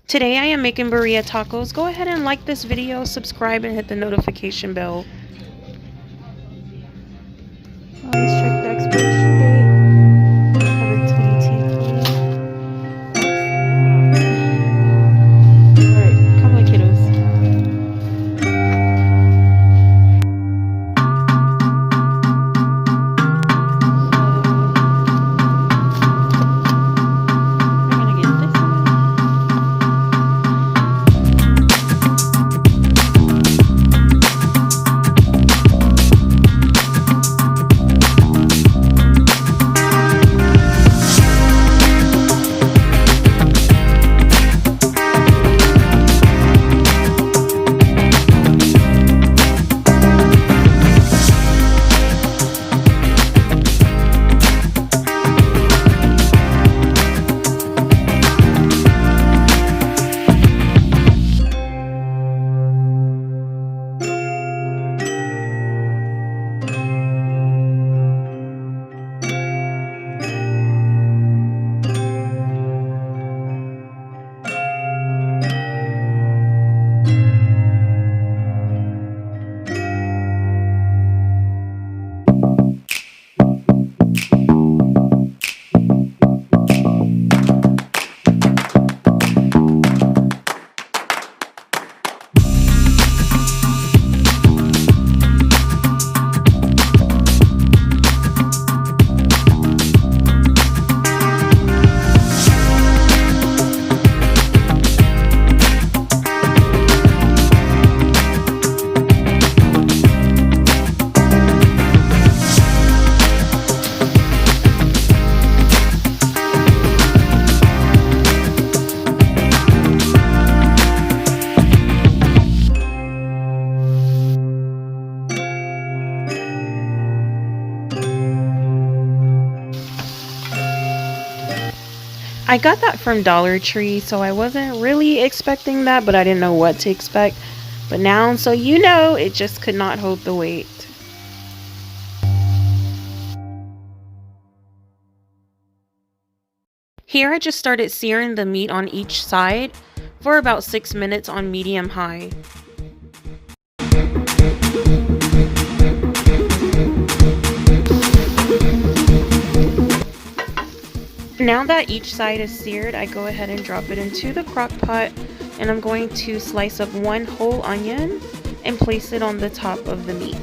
Today I am making birria tacos. Go ahead and like this video, subscribe, and hit the notification bell. Always check the expiration date. Have a titty teeth. Alright, come on, kiddos. I got that from Dollar Tree, so I wasn't really expecting that, but I didn't know what to expect. But now, so you know, it just could not hold the weight. Here I just started searing the meat on each side for about 6 minutes on medium high. Now that each side is seared, I go ahead and drop it into the crock pot, and I'm going to slice up one whole onion and place it on the top of the meat.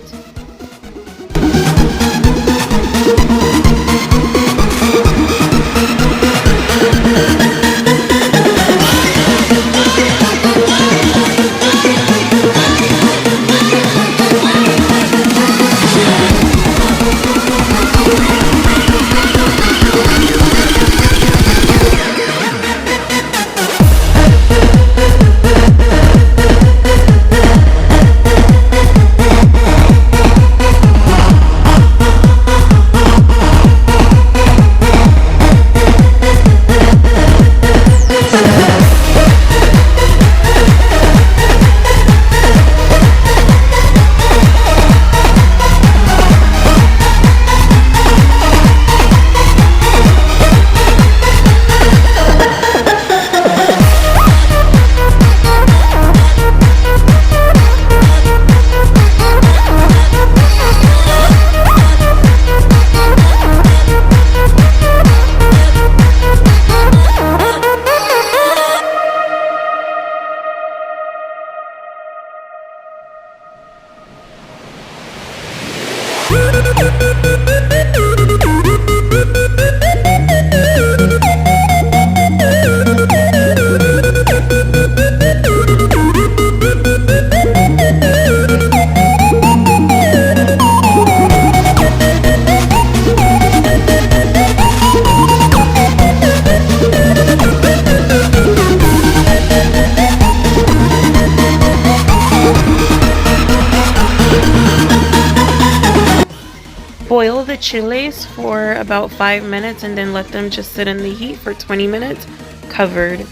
Boil the chiles for about 5 minutes and then let them just sit in the heat for 20 minutes covered.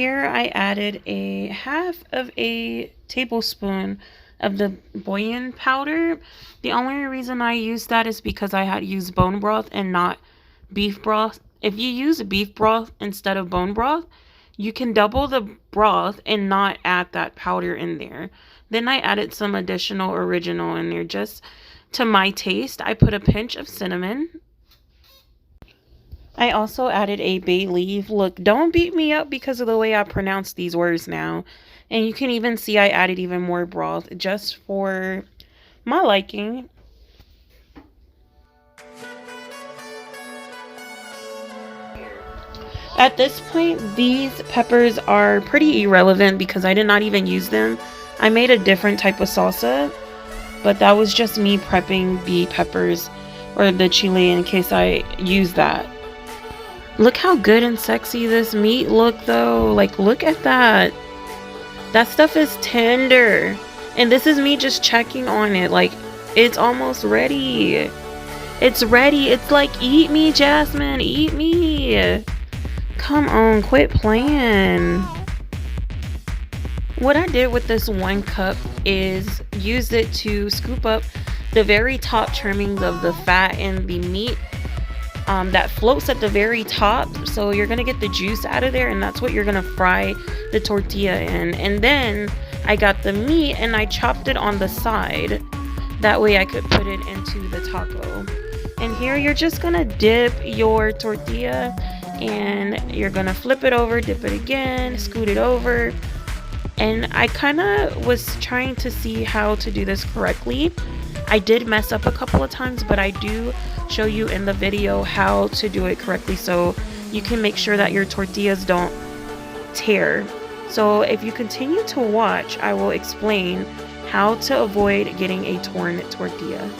here I added a half of a tablespoon of the bouillon powder. The only reason I used that is because I had used bone broth and not beef broth. If you use beef broth instead of bone broth, you can double the broth and not add that powder in there. Then I added some additional original in there just to my taste. I put a pinch of cinnamon. I also added a bay leaf. Look, don't beat me up because of the way I pronounce these words now. And you can even see I added even more broth just for my liking. At this point, these peppers are pretty irrelevant because I did not even use them. I made a different type of salsa, but that was just me prepping the peppers or the chile in case I use that. Look how good and sexy this meat look though. Like, look at that. That stuff is tender. And this is me just checking on it. Like, it's almost ready. It's ready. It's like, eat me, Jasmine. Eat me. Come on, quit playing. What I did with this 1 cup is use it to scoop up the very top trimmings of the fat and the meat that floats at the very top. So you're gonna get the juice out of there, and that's what you're gonna fry the tortilla in. And then I got the meat and I chopped it on the side. That way I could put it into the taco. And here you're just gonna dip your tortilla and you're gonna flip it over, dip it again, scoot it over. And I kind of was trying to see how to do this correctly. I did mess up a couple of times, but I do show you in the video how to do it correctly so you can make sure that your tortillas don't tear. So if you continue to watch, I will explain how to avoid getting a torn tortilla.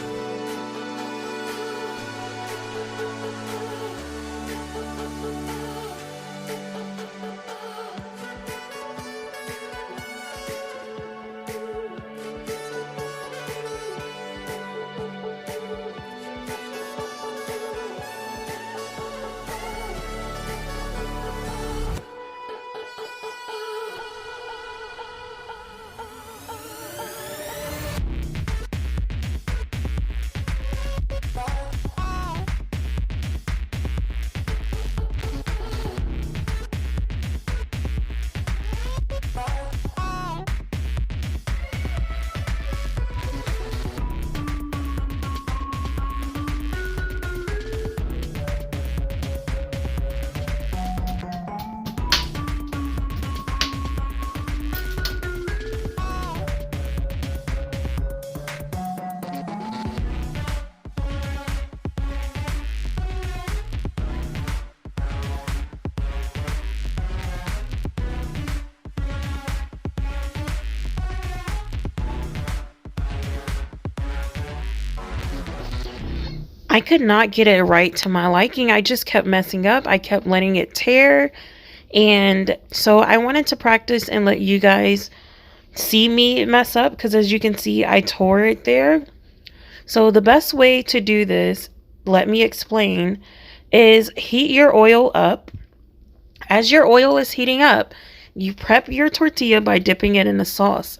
I could not get it right to my liking. I just kept messing up. I kept letting it tear. And so I wanted to practice and let you guys see me mess up, because as you can see, I tore it there. So the best way to do this, let me explain, is heat your oil up. As your oil is heating up, you prep your tortilla by dipping it in the sauce.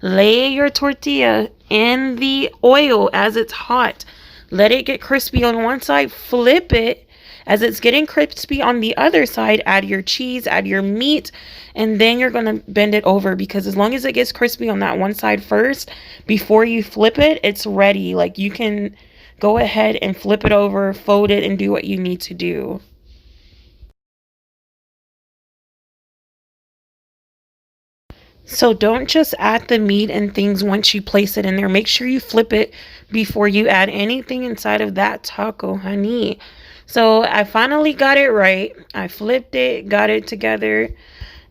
Lay your tortilla in the oil as it's hot. Let it get crispy on one side, flip it. As it's getting crispy on the other side, add your cheese, add your meat, and then you're going to bend it over, because as long as it gets crispy on that one side first, before you flip it, it's ready. Like, you can go ahead and flip it over, fold it, and do what you need to do. So don't just add the meat and things once you place it in there. Make sure you flip it before you add anything inside of that taco, honey. So I finally got it right. I flipped it, got it together,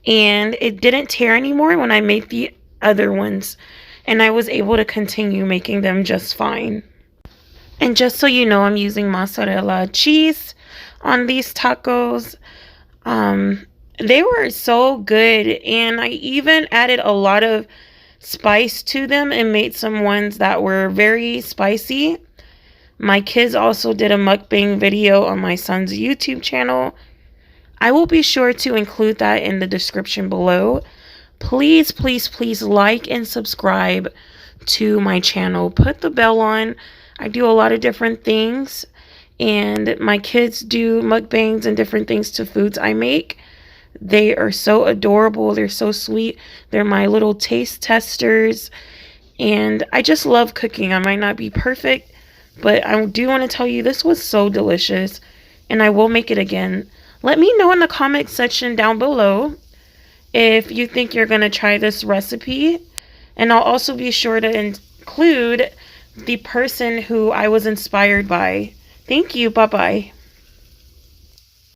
and it didn't tear anymore when I made the other ones. And I was able to continue making them just fine. And just so you know, I'm using mozzarella cheese on these tacos. They were so good, and I even added a lot of spice to them and made some ones that were very spicy. My kids also did a mukbang video on my son's YouTube channel. I will be sure to include that in the description below. Please, please, please like and subscribe to my channel. Put the bell on. I do a lot of different things, and my kids do mukbangs and different things to foods I make. They are so adorable. They're so sweet. They're my little taste testers. And I just love cooking. I might not be perfect, but I do want to tell you this was so delicious. And I will make it again. Let me know in the comment section down below if you think you're going to try this recipe. And I'll also be sure to include the person who I was inspired by. Thank you. Bye-bye.